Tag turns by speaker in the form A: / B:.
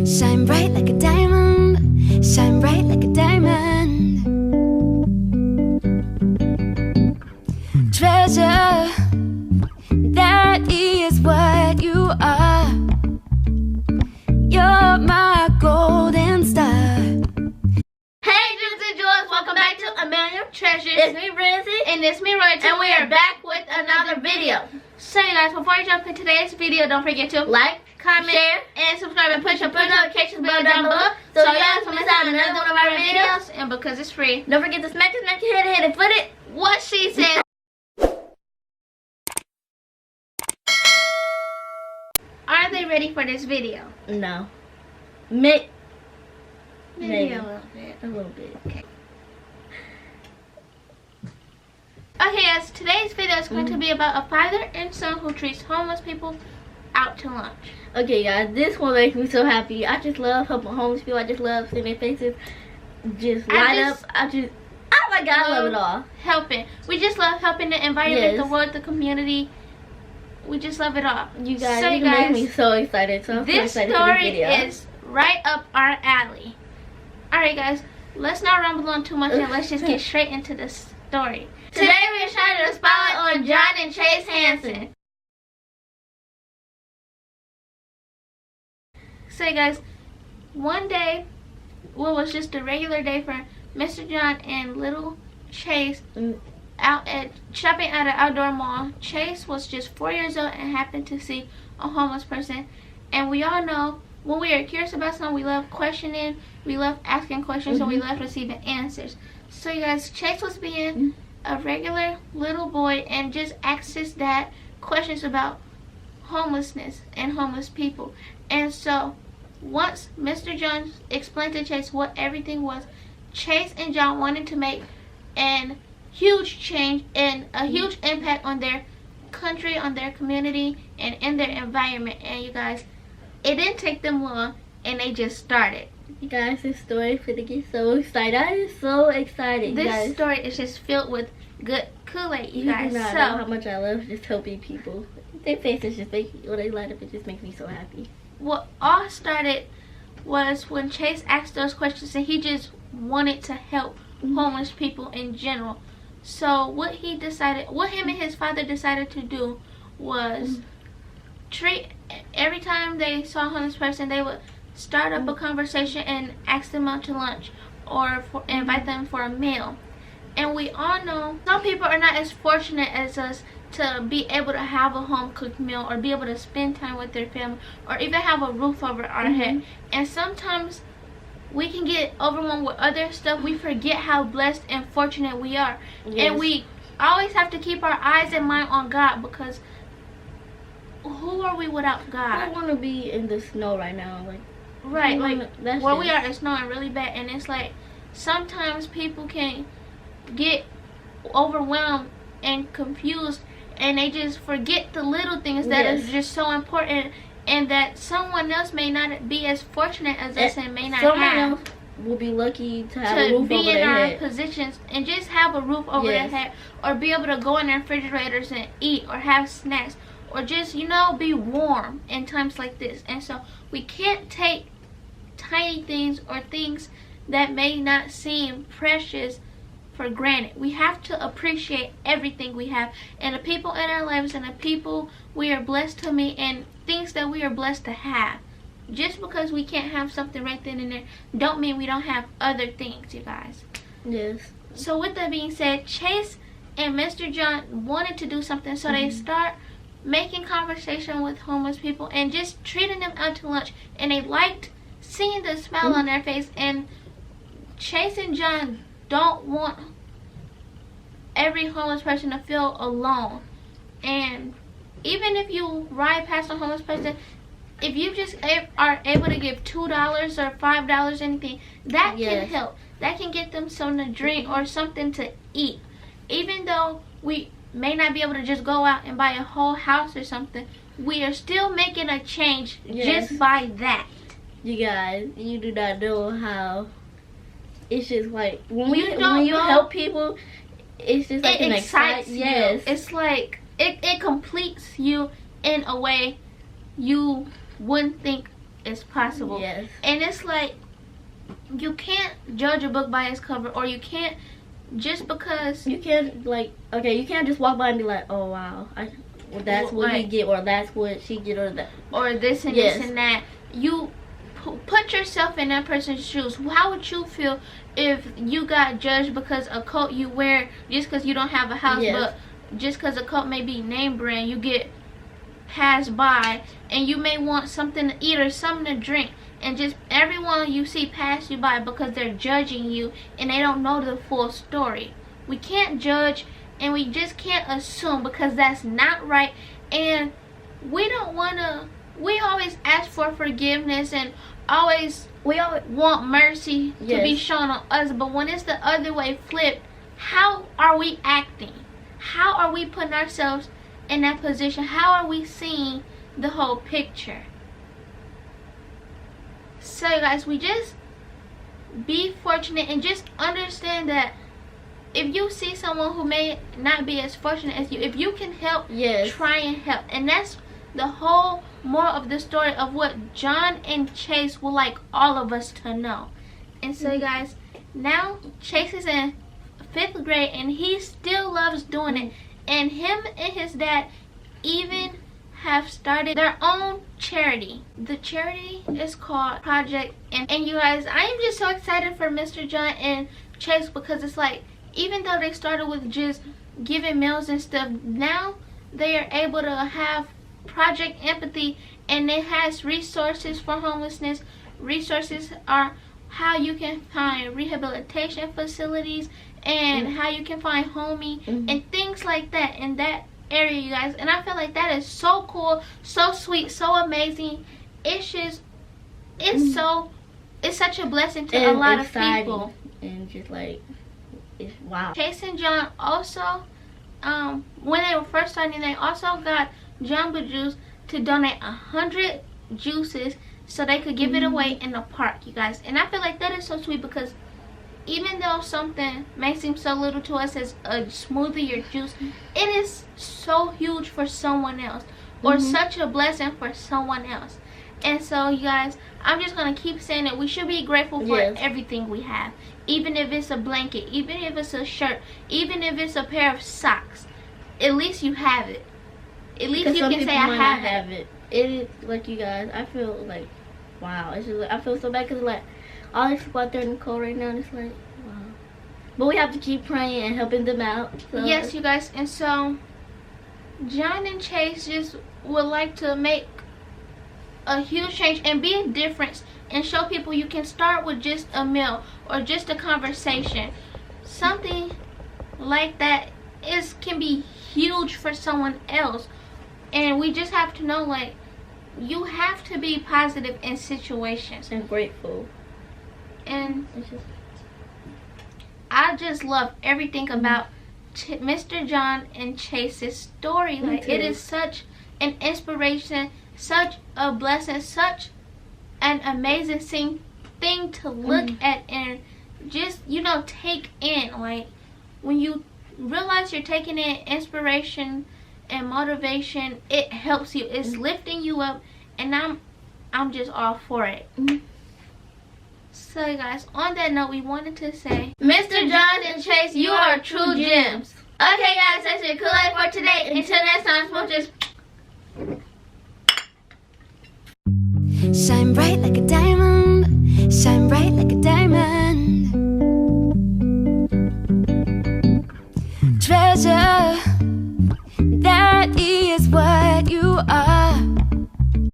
A: Shine bright like a diamond, shine bright like a diamond. Treasure, that is what you are. You're my golden star.
B: Hey, Juice and Joys, welcome back to Amillion Treasures.
C: It's me, Brinzy.
B: And it's me, Roy,
C: And we are back with another video.
B: So, you guys, before you jump into today's video, don't forget to
C: Like,
B: comment,
C: share,
B: and subscribe, and push your
C: push
B: notifications bell down below.
C: so
B: So,
C: you guys don't miss out on another one of our videos.
B: And because it's free.
C: Don't forget to smack your head, hit it, foot it.
B: What she said. Are they ready for this video?
C: No. Maybe
B: Maybe a little bit.
C: a little bit.
B: Okay, guys, today's video is going to be about a father and son who treats homeless people out to lunch.
C: Okay, guys, this one makes me so happy. I just love helping homeless people. I just love seeing their faces just light up. Oh my God, I love it all.
B: Helping. We just love helping the environment,
C: Yes.
B: the world, the community. We just love it all.
C: You guys,
B: so,
C: you make me so excited. So I'm so
B: this
C: excited for
B: story
C: this video.
B: is right up our alley. Alright, guys, let's not rumble on too much and let's just get straight into the story.
C: Today we're shining a spotlight on John and Chase Hansen.
B: So, guys, one day, what was just a regular day for Mr. John and little Chase out at shopping at an outdoor mall. Chase was just 4 years old and happened to see a homeless person. And we all know when we are curious about something, we love questioning, we love asking questions, and we love receiving answers. So, you guys, Chase was being a regular little boy and just asked his dad questions about homelessness and homeless people. And so once Mr. John explained to Chase what everything was, Chase and John wanted to make a huge change and a huge impact on their country, on their community, and in their environment. And you guys, it didn't take them long, and they just started.
C: You guys, this story is gonna get so excited. I am so excited,
B: This
C: guys.
B: story is just filled with good kool-aid, you guys.
C: do not
B: So
C: know how much I love just helping people. Their faces just make when they light up, it just makes me so happy.
B: what all started was when Chase asked those questions, and he just wanted to help homeless people in general. So what him and his father decided to do was treat, every time they saw a homeless person, they would start up a conversation and ask them out to lunch or invite them for a meal. And we all know some people are not as fortunate as us to be able to have a home cooked meal or be able to spend time with their family or even have a roof over our head. And sometimes we can get overwhelmed with other stuff. We forget how blessed and fortunate we are.
C: Yes.
B: And we always have to keep our eyes and mind on God, because who are we without God?
C: I want to be in the snow right now,
B: Right, like
C: that's
B: where we are, it's snowing really bad, and it's like sometimes people can get overwhelmed and confused, and they just forget the little things that is just so important, and that someone else may not be as fortunate as us and may not
C: someone
B: have
C: else will be lucky to have a roof
B: be
C: over
B: in
C: their
B: our
C: head.
B: positions and just have a roof over their head, or be able to go in their refrigerators and eat or have snacks, or just, you know, be warm in times like this. And so we can't take tiny things or things that may not seem precious for granted. We have to appreciate everything we have, and the people in our lives, and the people we are blessed to meet, and things that we are blessed to have. Just because we can't have something right then and there don't mean we don't have other things, you guys.
C: Yes.
B: So with that being said, Chase and Mr. John wanted to do something, so they start making conversation with homeless people and just treating them out to lunch, and they liked seeing the smile on their face. And Chase and John don't want every homeless person to feel alone. And even if you ride past a homeless person, if you just are able to give $2 or $5, anything, that can help. That can get them something to drink or something to eat. Even though we may not be able to just go out and buy a whole house or something, we are still making a change just by that.
C: You guys, you do not know how it's just like when
B: You
C: you help people, it's just like
B: it excites you.
C: Yes.
B: It's like it completes you in a way you wouldn't think is possible.
C: Yes.
B: And it's like, you can't judge a book by its cover, or you can't just because
C: you can't like, okay, you can't just walk by and be like, oh wow, that's what he get, or that's what she get, or that,
B: or this and this and that. You put yourself in that person's shoes. How would you feel if you got judged because a coat you wear, just because you don't have a house, but just because a coat may be name brand, you get passed by, and you may want something to eat or something to drink, and just everyone you see pass you by because they're judging you and they don't know the full story. We can't judge, and we just can't assume, because that's not right. And we don't want to, we always ask for forgiveness, and we always want mercy to be shown on us, but when it's the other way flipped, how are we acting? How are we putting ourselves in that position? How are we seeing the whole picture? So guys, we just be fortunate, and just understand that if you see someone who may not be as fortunate as you, if you can help, try and help. And that's the whole moral of the story of what John and Chase would like all of us to know. And so guys, now Chase is in 5th grade, and he still loves doing it. And him and his dad even have started their own charity. The charity is called Project. And you guys, I am just so excited for Mr. John and Chase, because it's like, even though they started with just giving meals and stuff, now they are able to have Project Empathy, and it has resources for homelessness. Resources are how you can find rehabilitation facilities, and how you can find homie, and things like that in that area, you guys. And I feel like that is so cool, so sweet, so amazing. It's just, it's such a blessing to
C: and
B: a lot of people.
C: And just like, it's wow.
B: Chase and John also, when they were first starting, they also got Jumbo Juice to donate 100 juices so they could give it away in the park, you guys. And I feel like that is so sweet, because even though something may seem so little to us as a smoothie or juice, it is so huge for someone else, or such a blessing for someone else. And so you guys, I'm just going to keep saying that we should be grateful for everything we have. Even if it's a blanket, even if it's a shirt, even if it's a pair of socks, at least you have it. At least you can say, I have it.
C: It is like, you guys, I feel like, wow. It's just like, I feel so bad, because like, all these people out there in the cold right now, and it's like, wow. But we have to keep praying and helping them out. So.
B: Yes, you guys. And so, John and Chase just would like to make a huge change and be a difference, and show people you can start with just a meal or just a conversation. Something like that can be huge for someone else. And we just have to know, like, you have to be positive in situations.
C: And grateful.
B: And I just love everything about Mr. John and Chase's story. Like, it is such an inspiration, such a blessing, such an amazing thing to look at and just, you know, take in. Like, when you realize you're taking in inspiration and motivation, it helps you. It's lifting you up, and I'm just all for it. So guys, on that note, we wanted to say, Mr. John and Chase, you are true gems. Okay guys, that's your kool-aid for today. Until next time, smokers.
A: Shine bright